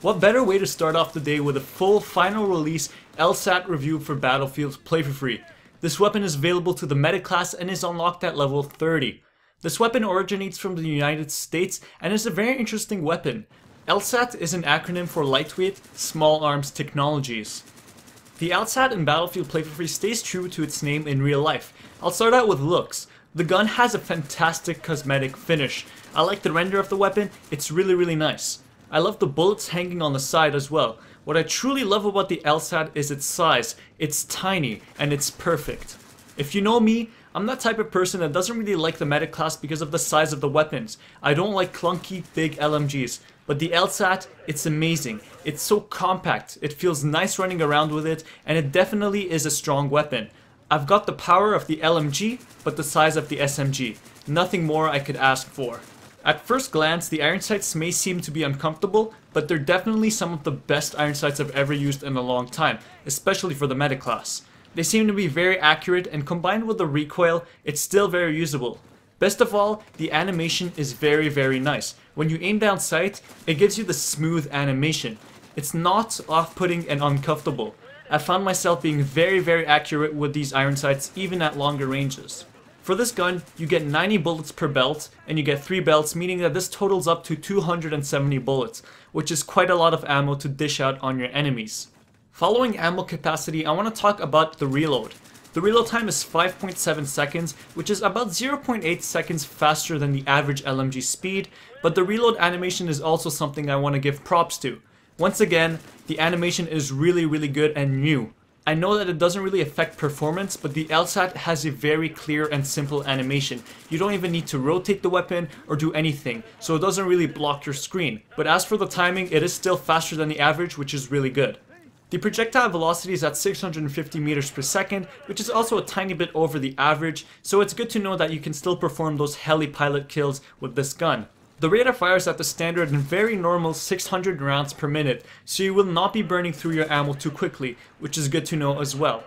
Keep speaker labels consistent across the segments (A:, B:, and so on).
A: What better way to start off the day with a full final release LSAT review for Battlefield Play4free. This weapon is available to the meta class and is unlocked at level 30. This weapon originates from the United States and is a very interesting weapon. LSAT is an acronym for Lightweight Small Arms Technologies. The LSAT in Battlefield Play4free stays true to its name in real life. I'll start out with looks. The gun has a fantastic cosmetic finish. I like the render of the weapon, it's really nice. I love the bullets hanging on the side as well. What I truly love about the LSAT is its size. It's tiny and it's perfect. If you know me, I'm that type of person that doesn't really like the meta class because of the size of the weapons. I don't like clunky big LMGs. But the LSAT, it's amazing. It's so compact, it feels nice running around with it, and it definitely is a strong weapon. I've got the power of the LMG, but the size of the SMG. Nothing more I could ask for. At first glance, the iron sights may seem to be uncomfortable, but they're definitely some of the best iron sights I've ever used in a long time, especially for the meta class. They seem to be very accurate, and combined with the recoil, it's still very usable. Best of all, the animation is very nice. When you aim down sight, it gives you the smooth animation. It's not off-putting and uncomfortable. I found myself being very accurate with these iron sights even at longer ranges. For this gun, you get 90 bullets per belt, and you get 3 belts, meaning that this totals up to 270 bullets, which is quite a lot of ammo to dish out on your enemies. Following ammo capacity, I want to talk about the reload. The reload time is 5.7 seconds, which is about 0.8 seconds faster than the average LMG speed, but the reload animation is also something I want to give props to. Once again, the animation is really good and new. I know that it doesn't really affect performance, but the LSAT has a very clear and simple animation. You don't even need to rotate the weapon or do anything, so it doesn't really block your screen. But as for the timing, it is still faster than the average, which is really good. The projectile velocity is at 650 meters per second, which is also a tiny bit over the average, so it's good to know that you can still perform those heli pilot kills with this gun. The rate of fire is at the standard and very normal 600 rounds per minute, so you will not be burning through your ammo too quickly, which is good to know as well.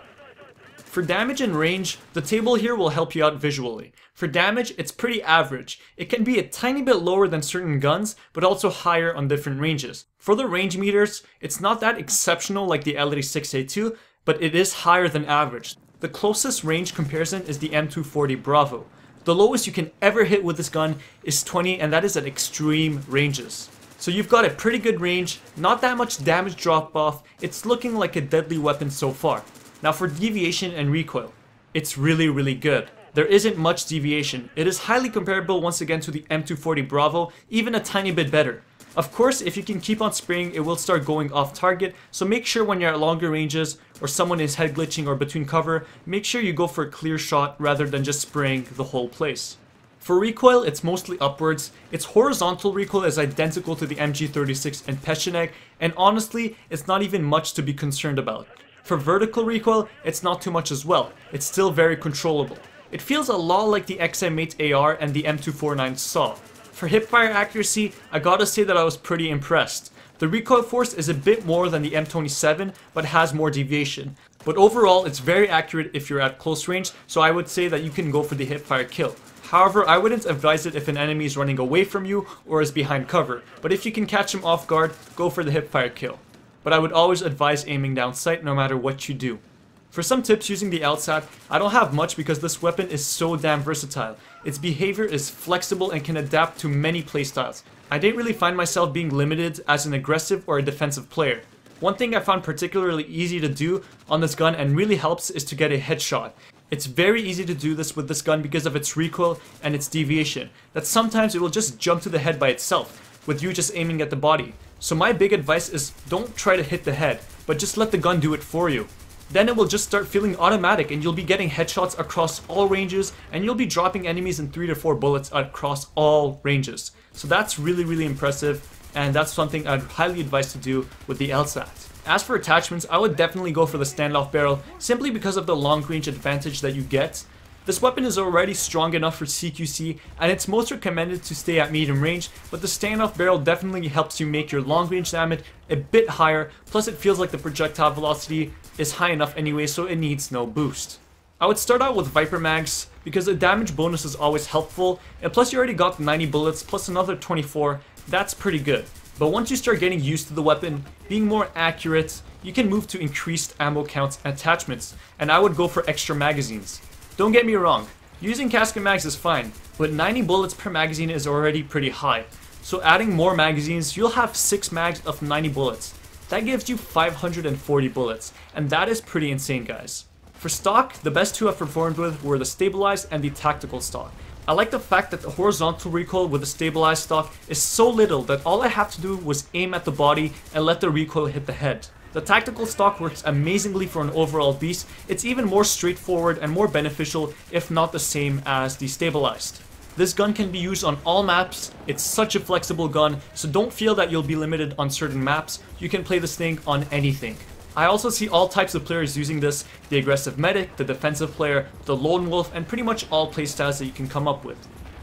A: For damage and range, the table here will help you out visually. For damage, it's pretty average. It can be a tiny bit lower than certain guns, but also higher on different ranges. For the range meters, it's not that exceptional like the L86A2, but it is higher than average. The closest range comparison is the M240 Bravo. The lowest you can ever hit with this gun is 20, and that is at extreme ranges. So you've got a pretty good range, not that much damage drop off, it's looking like a deadly weapon so far. Now for deviation and recoil, it's really good. There isn't much deviation. It is highly comparable once again to the M240 Bravo, even a tiny bit better. Of course, if you can keep on spraying, it will start going off target, so make sure when you're at longer ranges, or someone is head glitching or between cover, make sure you go for a clear shot rather than just spraying the whole place. For recoil, it's mostly upwards. Its horizontal recoil is identical to the MG36 and Pellets, and honestly, it's not even much to be concerned about. For vertical recoil, it's not too much as well. It's still very controllable. It feels a lot like the XM8 AR and the M249 SAW. For hipfire accuracy, I gotta say that I was pretty impressed. The recoil force is a bit more than the M27, but has more deviation. But overall, it's very accurate if you're at close range, so I would say that you can go for the hipfire kill. However, I wouldn't advise it if an enemy is running away from you or is behind cover, but if you can catch him off guard, go for the hipfire kill. But I would always advise aiming down sight no matter what you do. For some tips using the LSAT, I don't have much because this weapon is so damn versatile. Its behavior is flexible and can adapt to many playstyles. I didn't really find myself being limited as an aggressive or a defensive player. One thing I found particularly easy to do on this gun and really helps is to get a headshot. It's very easy to do this with this gun because of its recoil and its deviation, that sometimes it will just jump to the head by itself, with you just aiming at the body. So my big advice is don't try to hit the head, but just let the gun do it for you. Then it will just start feeling automatic and you'll be getting headshots across all ranges and you'll be dropping enemies in 3 to 4 bullets across all ranges. So that's really impressive, and that's something I'd highly advise to do with the LSAT. As for attachments, I would definitely go for the standoff barrel simply because of the long range advantage that you get. This weapon is already strong enough for CQC and it's most recommended to stay at medium range, but the standoff barrel definitely helps you make your long range damage a bit higher, plus it feels like the projectile velocity is high enough anyway, so it needs no boost. I would start out with Viper mags because the damage bonus is always helpful, and plus you already got 90 bullets plus another 24, that's pretty good. But once you start getting used to the weapon, being more accurate, you can move to increased ammo counts and attachments, and I would go for extra magazines. Don't get me wrong, using casket mags is fine, but 90 bullets per magazine is already pretty high. So adding more magazines, you'll have 6 mags of 90 bullets. That gives you 540 bullets, and that is pretty insane, guys. For stock, the best two I've performed with were the stabilized and the tactical stock. I like the fact that the horizontal recoil with the stabilized stock is so little that all I have to do was aim at the body and let the recoil hit the head. The tactical stock works amazingly for an overall beast. It's even more straightforward and more beneficial, if not the same as the stabilized. This gun can be used on all maps. It's such a flexible gun, so don't feel that you'll be limited on certain maps. You can play this thing on anything. I also see all types of players using this: the aggressive medic, the defensive player, the lone wolf, and pretty much all playstyles that you can come up with.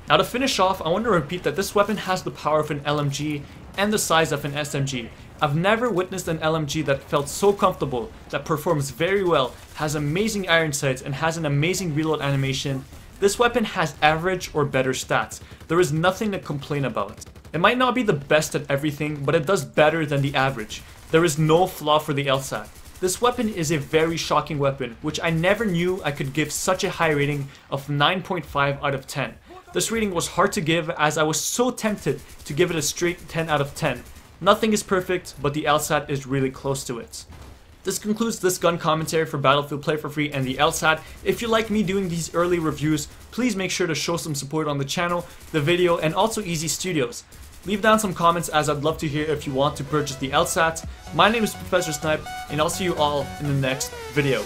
A: Now to finish off, I want to repeat that this weapon has the power of an LMG and the size of an SMG. I've never witnessed an LMG that felt so comfortable, that performs very well, has amazing iron sights, and has an amazing reload animation. This weapon has average or better stats. There is nothing to complain about. It might not be the best at everything, but it does better than the average. There is no flaw for the LSAT. This weapon is a very shocking weapon, which I never knew I could give such a high rating of 9.5 out of 10. This rating was hard to give as I was so tempted to give it a straight 10 out of 10. Nothing is perfect, but the LSAT is really close to it. This concludes this gun commentary for Battlefield Play for Free and the LSAT. If you like me doing these early reviews, please make sure to show some support on the channel, the video, and also Easy Studios. Leave down some comments as I'd love to hear if you want to purchase the LSAT. My name is ProfessorSnipe, and I'll see you all in the next video.